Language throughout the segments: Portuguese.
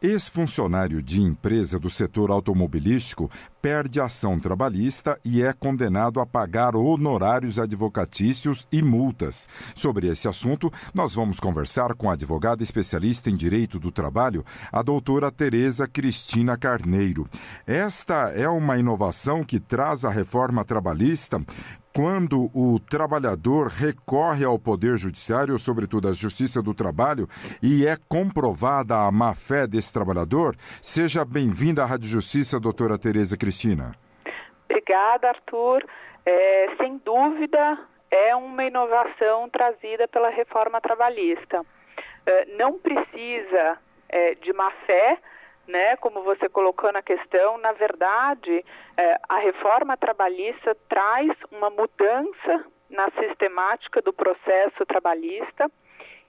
Ex-funcionário de empresa do setor automobilístico perde ação trabalhista e é condenado a pagar honorários advocatícios e multas. Sobre esse assunto, nós vamos conversar com a advogada especialista em Direito do Trabalho, a doutora Tereza Cristina Carneiro. Esta é uma inovação que traz a reforma trabalhista quando o trabalhador recorre ao Poder Judiciário, sobretudo à Justiça do Trabalho, e é comprovada a má-fé desse trabalhador. Seja bem-vinda à Rádio Justiça, doutora Tereza Cristina. Obrigada, Arthur. Sem dúvida, é uma inovação trazida pela reforma trabalhista. Não precisa de má-fé, né, como você colocou na questão. Na verdade, a reforma trabalhista traz uma mudança na sistemática do processo trabalhista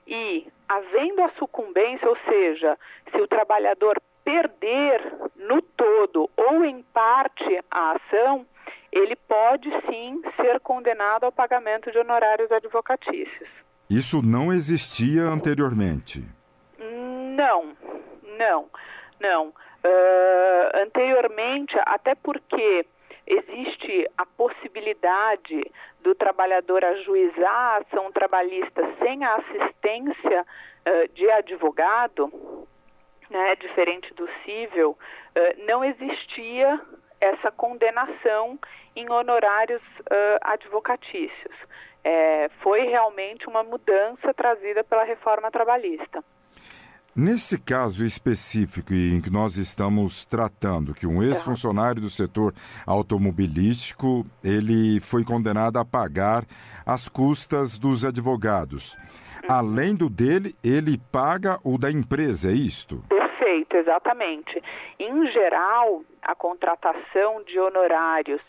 e, havendo a sucumbência, ou seja, se o trabalhador perder no todo ou em parte a ação, ele pode sim ser condenado ao pagamento de honorários advocatícios. Isso não existia anteriormente? Não. Anteriormente, até porque existe a possibilidade do trabalhador ajuizar a ação trabalhista sem a assistência de advogado, né, diferente do cível, não existia essa condenação em honorários advocatícios. Foi realmente uma mudança trazida pela reforma trabalhista. Nesse caso específico em que nós estamos tratando, que um ex-funcionário do setor automobilístico, ele foi condenado a pagar as custas dos advogados. Além do dele, ele paga o da empresa, é isto? Perfeito, exatamente. Em geral, a contratação de honorários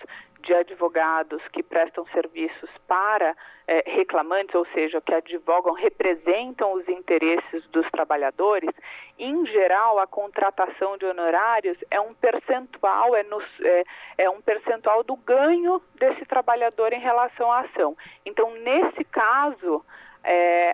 de advogados que prestam serviços para reclamantes, ou seja, que advogam, representam os interesses dos trabalhadores, em geral, a contratação de honorários é um percentual, um percentual do ganho desse trabalhador em relação à ação. Então, nesse caso,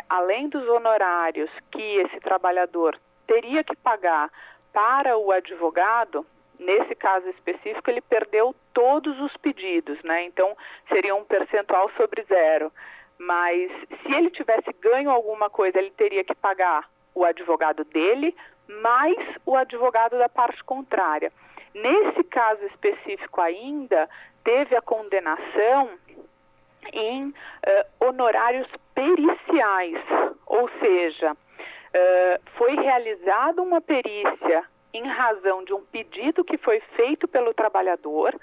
além dos honorários que esse trabalhador teria que pagar para o advogado, nesse caso específico, ele perdeu todos os pedidos, né? Então, seria um percentual sobre zero. Mas, se ele tivesse ganho alguma coisa, ele teria que pagar o advogado dele, mais o advogado da parte contrária. Nesse caso específico ainda, teve a condenação em honorários periciais, ou seja, foi realizada uma perícia em razão de um pedido que foi feito pelo trabalhador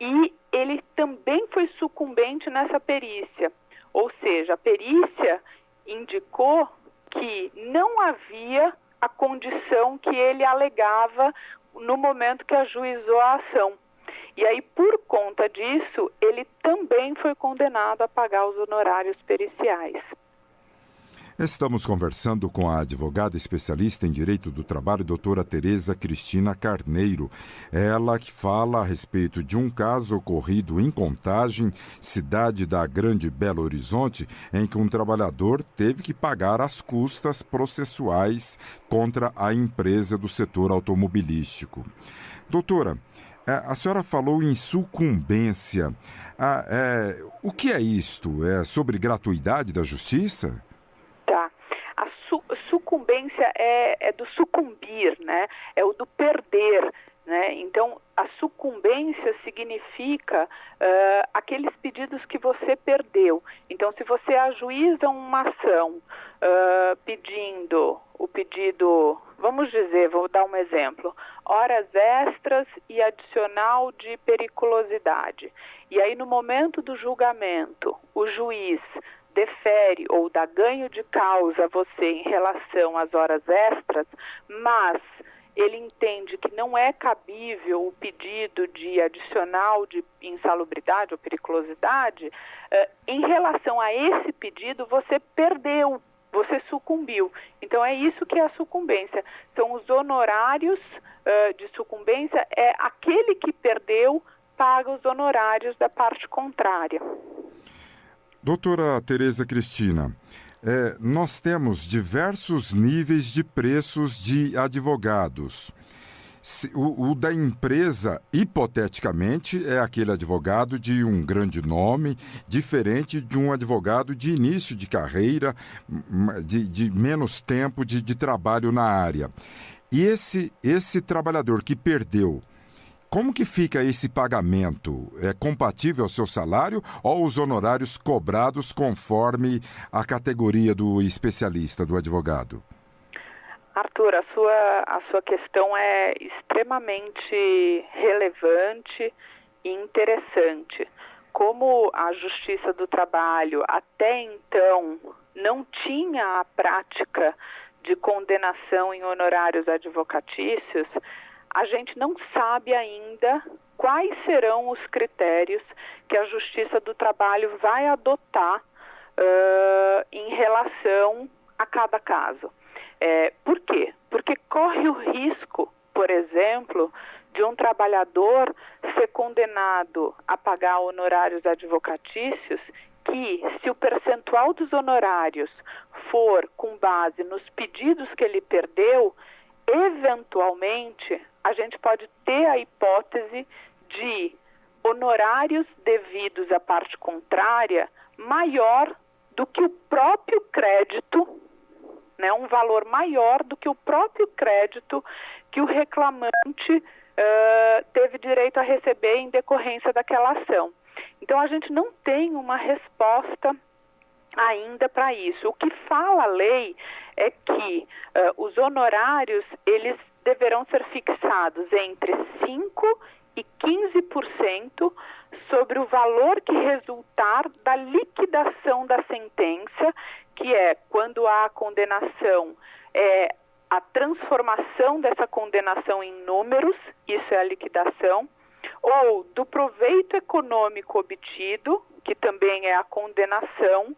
e ele também foi sucumbente nessa perícia. Ou seja, a perícia indicou que não havia a condição que ele alegava no momento que ajuizou a ação. E aí, por conta disso, ele também foi condenado a pagar os honorários periciais. Estamos conversando com a advogada especialista em Direito do Trabalho, doutora Tereza Cristina Carneiro. Ela que fala a respeito de um caso ocorrido em Contagem, cidade da Grande Belo Horizonte, em que um trabalhador teve que pagar as custas processuais contra a empresa do setor automobilístico. Doutora, a senhora falou em sucumbência. O que é isto? É sobre gratuidade da justiça? A sucumbência é do sucumbir, né? É o do perder, né? Então, a sucumbência significa aqueles pedidos que você perdeu. Então, se você ajuiza uma ação pedindo o pedido, vamos dizer, vou dar um exemplo, horas extras e adicional de periculosidade. E aí, no momento do julgamento, o juiz defere ou dá ganho de causa a você em relação às horas extras, mas ele entende que não é cabível o pedido de adicional de insalubridade ou periculosidade, em relação a esse pedido você perdeu, você sucumbiu. Então é isso que é a sucumbência. São os honorários de sucumbência, é aquele que perdeu paga os honorários da parte contrária. Doutora Tereza Cristina, Nós temos diversos níveis de preços de advogados. O da empresa, hipoteticamente, é aquele advogado de um grande nome, diferente de um advogado de início de carreira, de menos tempo de trabalho na área. E esse trabalhador que perdeu, como que fica esse pagamento? É compatível ao seu salário ou os honorários cobrados conforme a categoria do especialista, do advogado? Arthur, a sua questão é extremamente relevante e interessante. Como a Justiça do Trabalho até então não tinha a prática de condenação em honorários advocatícios, a gente não sabe ainda quais serão os critérios que a Justiça do Trabalho vai adotar em relação a cada caso. Por quê? Porque corre o risco, por exemplo, de um trabalhador ser condenado a pagar honorários advocatícios que, se o percentual dos honorários for com base nos pedidos que ele perdeu, eventualmente a gente pode ter a hipótese de honorários devidos à parte contrária maior do que o próprio crédito, né, um valor maior do que o próprio crédito que o reclamante teve direito a receber em decorrência daquela ação. Então, a gente não tem uma resposta ainda para isso. O que fala a lei é que os honorários, eles deverão ser fixados entre 5% e 15% sobre o valor que resultar da liquidação da sentença, que é quando há a condenação, a transformação dessa condenação em números, isso é a liquidação, ou do proveito econômico obtido, que também é a condenação,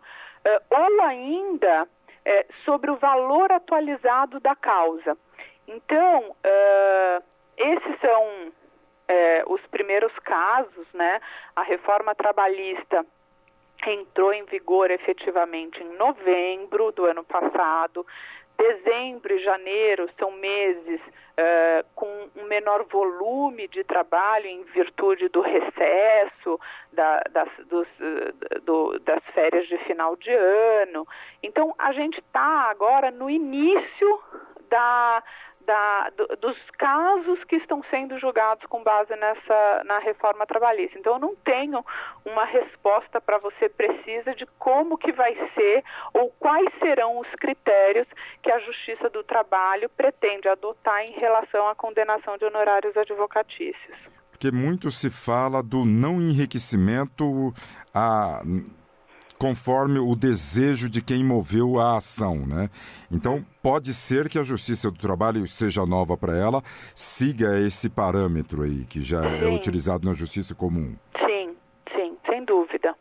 ou ainda sobre o valor atualizado da causa. Então, esses são os primeiros casos, né? A reforma trabalhista entrou em vigor efetivamente em novembro do ano passado. Dezembro e janeiro são meses com um menor volume de trabalho em virtude do recesso, das férias de final de ano. Então, a gente está agora no início dos casos que estão sendo julgados com base na reforma trabalhista. Então, eu não tenho uma resposta para você precisa de como que vai ser ou quais serão os critérios que a Justiça do Trabalho pretende adotar em relação à condenação de honorários advocatícios. Porque muito se fala do não enriquecimento conforme o desejo de quem moveu a ação, né? Então, pode ser que a Justiça do Trabalho seja nova para ela, siga esse parâmetro aí, que já é utilizado na Justiça Comum. Sim, sem dúvida.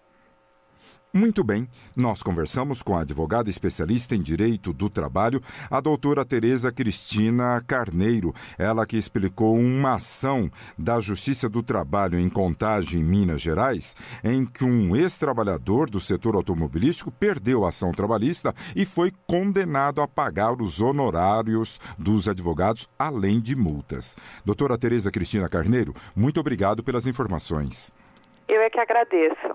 Muito bem, nós conversamos com a advogada especialista em Direito do Trabalho, a doutora Tereza Cristina Carneiro, ela que explicou uma ação da Justiça do Trabalho em Contagem, Minas Gerais, em que um ex-trabalhador do setor automobilístico perdeu a ação trabalhista e foi condenado a pagar os honorários dos advogados, além de multas. Doutora Tereza Cristina Carneiro, muito obrigado pelas informações. Eu é que agradeço.